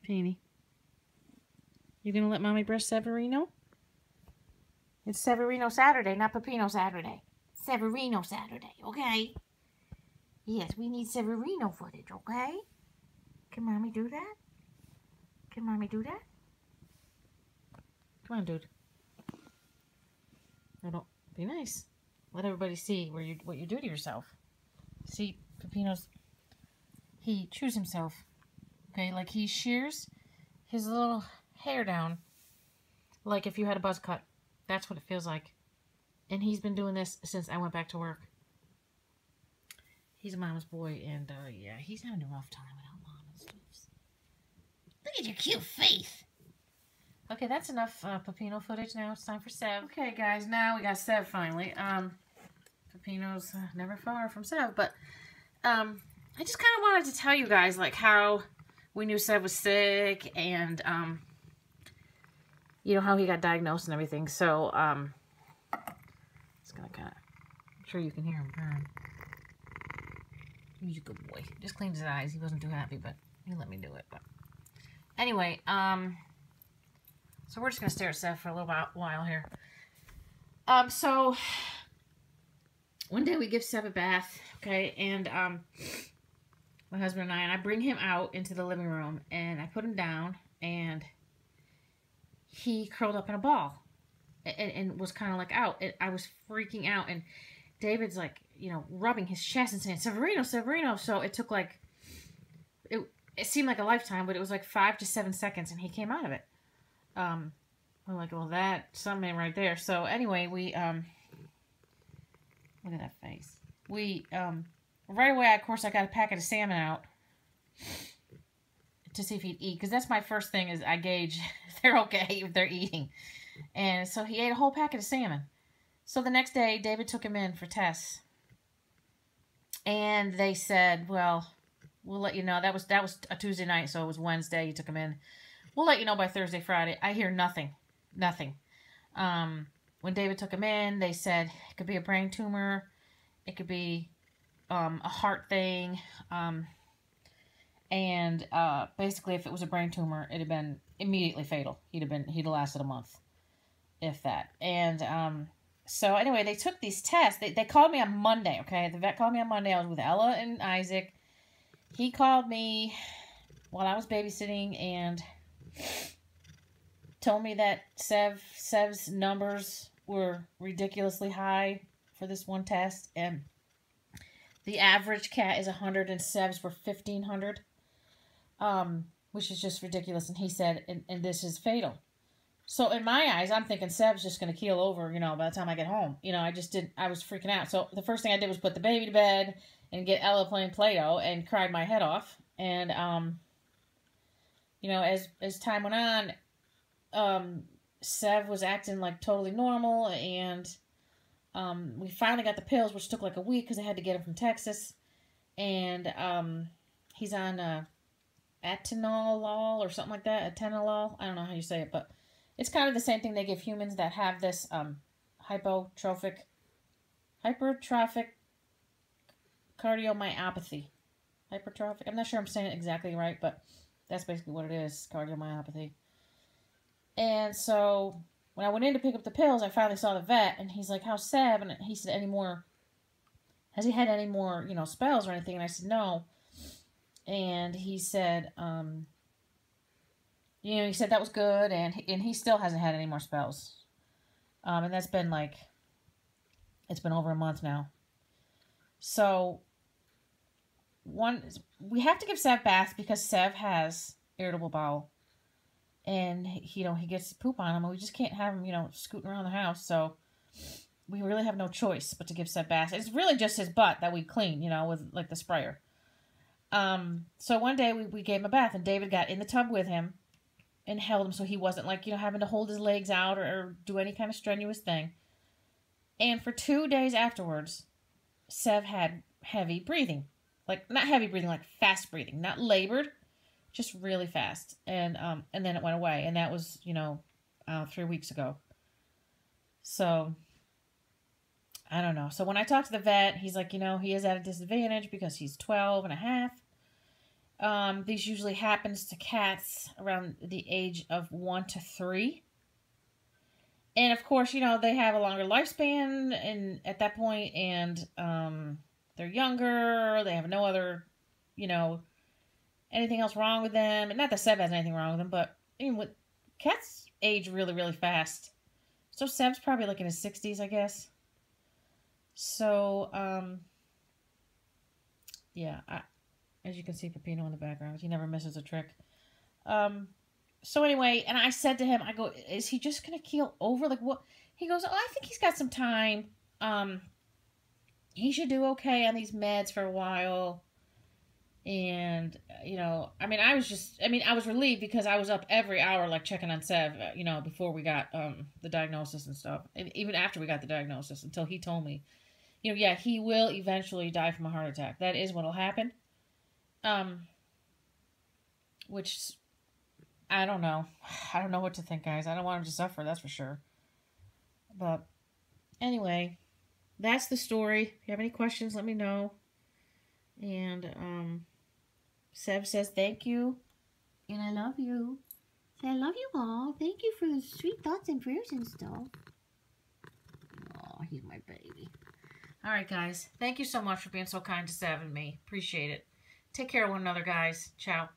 Peony. You gonna let Mommy brush Severino? It's Severino Saturday, not Pepino Saturday. Severino Saturday, okay? Yes, we need Severino footage, okay? Can Mommy do that? Can Mommy do that? Come on, dude. No, don't be nice. Let everybody see what you do to yourself. See, Pepino's, he chews himself. Okay, like he shears his little hair down like if you had a buzz cut. That's what it feels like. And he's been doing this since I went back to work. He's a mama's boy, and yeah, he's having a rough time without mom and stuff. Look at your cute face. Okay, that's enough Pepino footage. Now it's time for Sev. Okay, guys, now we got Sev finally. Pepino's never far from Sev, but I just kind of wanted to tell you guys like how we knew Sev was sick, and you know how he got diagnosed and everything. So it's gonna kind of, I'm sure you can hear him burn. He's a good boy. Just cleaned his eyes. He wasn't too happy, but he let me do it. But anyway, so we're just gonna stare at Sev for a little while here. So one day we give Sev a bath, okay, and my husband and I bring him out into the living room, and I put him down, and he curled up in a ball, and was kind of like out. And I was freaking out, and David's like, you know, rubbing his chest and saying, Severino, Severino. So it took like, it seemed like a lifetime, but it was like 5 to 7 seconds, and he came out of it. I'm like, well, that's something right there. So anyway, we, look at that face. We, right away, of course, I got a packet of salmon out to see if he'd eat. Because that's my first thing is I gauge if they're okay, if they're eating. And so he ate a whole packet of salmon. So the next day, David took him in for tests. And they said, well, we'll let you know. That was a Tuesday night, so it was Wednesday. You took him in. We'll let you know by Thursday, Friday. I hear nothing. Nothing. When David took him in, they said it could be a brain tumor. It could be a heart thing. And basically, if it was a brain tumor, it'd have been immediately fatal. He'd have lasted a month, if that. And so anyway, they took these tests. They called me on Monday, okay? The vet called me on Monday. I was with Ella and Isaac. He called me while I was babysitting and told me that Sev's numbers were ridiculously high for this one test. And the average cat is 100 and Sev's were 1,500, which is just ridiculous. And he said, and this is fatal. So in my eyes, I'm thinking Sev's just going to keel over, you know, by the time I get home. You know, I was freaking out. So the first thing I did was put the baby to bed and get Ella playing Play-Doh and cried my head off. And, you know, as time went on, Sev was acting like totally normal. And we finally got the pills, which took like a week because I had to get him from Texas. And he's on atenolol or something like that. Atenolol. I don't know how you say it, but it's kind of the same thing they give humans that have this hypertrophic cardiomyopathy. Hypertrophic. I'm not sure I'm saying it exactly right, but that's basically what it is, cardiomyopathy. And so when I went in to pick up the pills, I finally saw the vet, and he's like, how's Sev? And he said, has he had any more, you know, spells or anything? And I said, no. And he said, you know, he said that was good, and he still hasn't had any more spells. And that's been like, it's been over a month now. So, we have to give Sev baths because Sev has irritable bowel. And, you know, he gets poop on him, and we just can't have him, you know, scooting around the house. So, we really have no choice but to give Sev baths. It's really just his butt that we clean, you know, with, like, the sprayer. So one day we gave him a bath, and David got in the tub with him and held him so he wasn't, like, you know, having to hold his legs out or do any kind of strenuous thing. And for 2 days afterwards, Sev had heavy breathing. Like, not heavy breathing, like fast breathing. Not labored, just really fast. And then it went away. And that was, you know, 3 weeks ago. So, I don't know. So when I talked to the vet, he's like, you know, he is at a disadvantage because he's 12 and a half. These usually happens to cats around the age of 1 to 3. And of course, you know, they have a longer lifespan and at that point, and they're younger, they have no other, you know, anything else wrong with them. And not that Seb has anything wrong with them, but even with cats age really, really fast. So Seb's probably like in his 60s, I guess. So, yeah, as you can see, Pepino in the background, he never misses a trick. So anyway, and I said to him, I go, is he just gonna keel over? Like what? He goes, oh, I think he's got some time. He should do okay on these meds for a while. And you know, I mean, I was relieved because I was up every hour, like checking on Sev, you know, before we got the diagnosis and stuff, and even after we got the diagnosis, until he told me, you know, yeah, he will eventually die from a heart attack. That is what'll happen. Which I don't know. I don't know what to think, guys. I don't want him to suffer, that's for sure. But anyway, that's the story. If you have any questions, let me know. And Seb says thank you. And I love you. Say I love you all. Thank you for the sweet thoughts and prayers and stuff. Oh, he's my baby. Alright, guys. Thank you so much for being so kind to Seb and me. Appreciate it. Take care of one another, guys. Ciao.